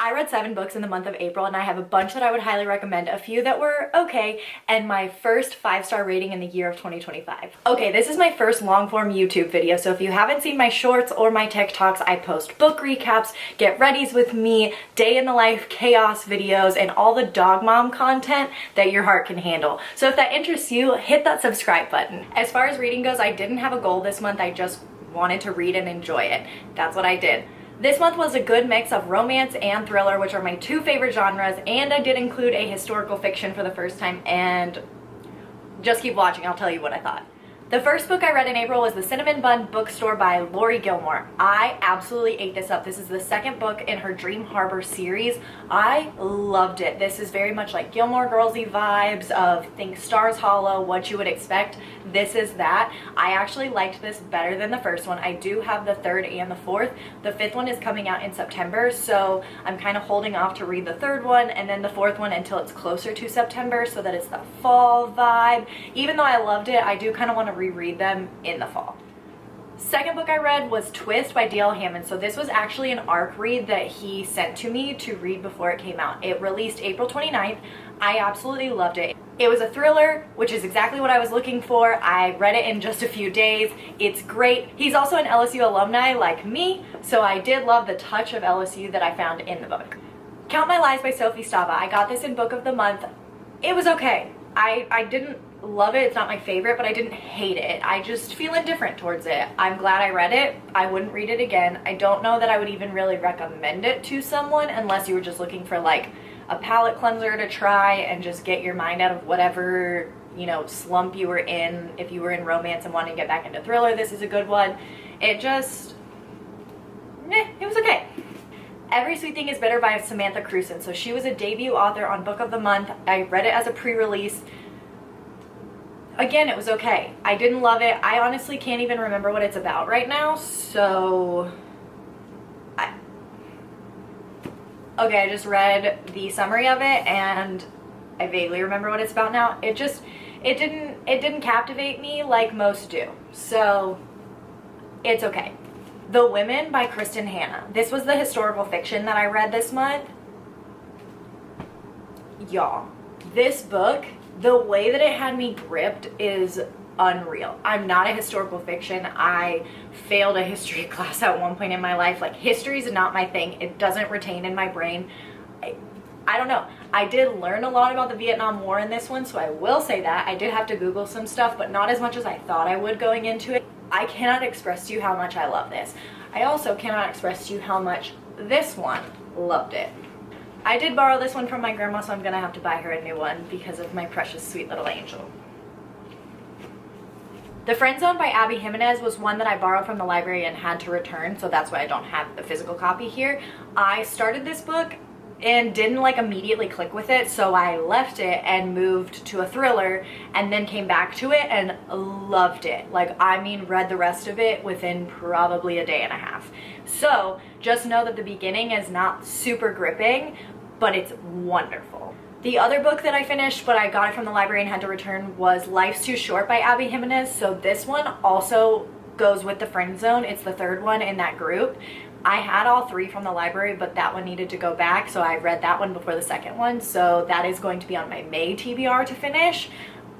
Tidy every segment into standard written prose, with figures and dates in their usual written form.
I read 7 books in the month of April, and I have a bunch that I would highly recommend, a few that were okay, and my first 5-star rating in the year of 2025. Okay, this is my first long-form YouTube video, so if you haven't seen my shorts or my TikToks, I post book recaps, get readies with me, day in the life chaos videos, and all the dog mom content that your heart can handle. So if that interests you, hit that subscribe button. As far as reading goes, I didn't have a goal this month, I just wanted to read and enjoy it. That's what I did. This month was a good mix of romance and thriller, which are my 2 favorite genres, and I did include a historical fiction for the first time, and just keep watching, I'll tell you what I thought. The first book I read in April was The Cinnamon Bun Bookstore by Lori Gilmore. I absolutely ate this up. This is the second book in her Dream Harbor series. I loved it. This is very much like Gilmore Girls-y vibes of think Stars Hollow, what you would expect. This is that. I actually liked this better than the first one. I do have the 3rd and the 4th. The 5th one is coming out in September, so I'm kind of holding off to read the 3rd one and then the 4th one until it's closer to September so that it's the fall vibe. Even though I loved it, I do kind of want to reread them in the fall. Second book I read was Twist by D.L. Hammond. So this was actually an ARC read that he sent to me to read before it came out. It released April 29th. I absolutely loved it. It was a thriller, which is exactly what I was looking for. I read it in just a few days. It's great. He's also an LSU alumni like me, so I did love the touch of LSU that I found in the book. Count My Lies by Sophie Stava. I got this in Book of the Month. It was okay. I didn't love it. It's not my favorite, but I didn't hate it. I just feel indifferent towards it. I'm glad I read it. I wouldn't read it again. I don't know that I would even really recommend it to someone unless you were just looking for like a palate cleanser to try and just get your mind out of whatever, you know, slump you were in. If you were in romance and wanting to get back into thriller, this is a good one. It just, it was okay. Every Sweet Thing is Bitter by Samantha Cruson. So she was a debut author on Book of the Month. I read it as a pre-release. Again, it was okay. I didn't love it. I honestly can't even remember what it's about right now, so okay, I just read the summary of it and I vaguely remember what it's about now. It didn't captivate me like most do. So it's okay. The Women by Kristen Hanna. This was the historical fiction that I read this month. Y'all, this book, the way that it had me gripped is unreal. I'm not a historical fiction. I failed a history class at one point in my life. Like, history is not my thing. It doesn't retain in my brain. I don't know. I did learn a lot about the Vietnam War in this one, so I will say that. I did have to Google some stuff, but not as much as I thought I would going into it. I cannot express to you how much I love this. I also cannot express to you how much this one loved it. I did borrow this one from my grandma, so I'm gonna have to buy her a new one because of my precious sweet little angel. The Friend Zone by Abby Jimenez was one that I borrowed from the library and had to return, so that's why I don't have the physical copy here. I started this book and didn't like immediately click with it, so I left it and moved to a thriller and then came back to it and loved it. Like, I mean, read the rest of it within probably a day and a half. So just know that the beginning is not super gripping, but it's wonderful. The other book that I finished, but I got it from the library and had to return, was Life's Too Short by Abby Jimenez. So this one also goes with the Friend Zone. It's the 3rd one in that group. I had all 3 from the library, but that one needed to go back, so I read that one before the second one, so that is going to be on my May TBR to finish.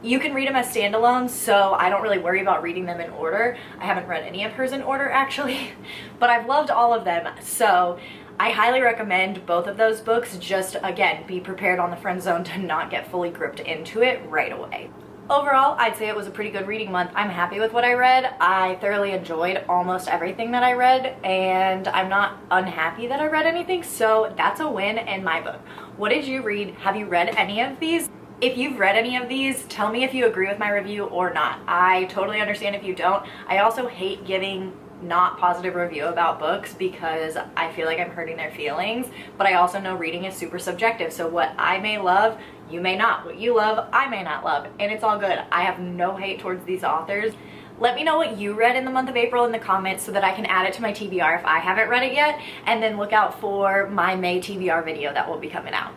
You can read them as standalones, so I don't really worry about reading them in order. I haven't read any of hers in order, actually, but I've loved all of them, so I highly recommend both of those books. Just, again, be prepared on the Friend Zone to not get fully gripped into it right away. Overall, I'd say it was a pretty good reading month. I'm happy with what I read. I thoroughly enjoyed almost everything that I read, and I'm not unhappy that I read anything, so that's a win in my book. What did you read? Have you read any of these? If you've read any of these, tell me if you agree with my review or not. I totally understand if you don't. I also hate giving not positive review about books because I feel like I'm hurting their feelings, but I also know reading is super subjective, so what I may love, you may not. What you love, I may not love, and it's all good. I have no hate towards these authors. Let me know what you read in the month of April in the comments so that I can add it to my TBR if I haven't read it yet, and then look out for my May TBR video that will be coming out.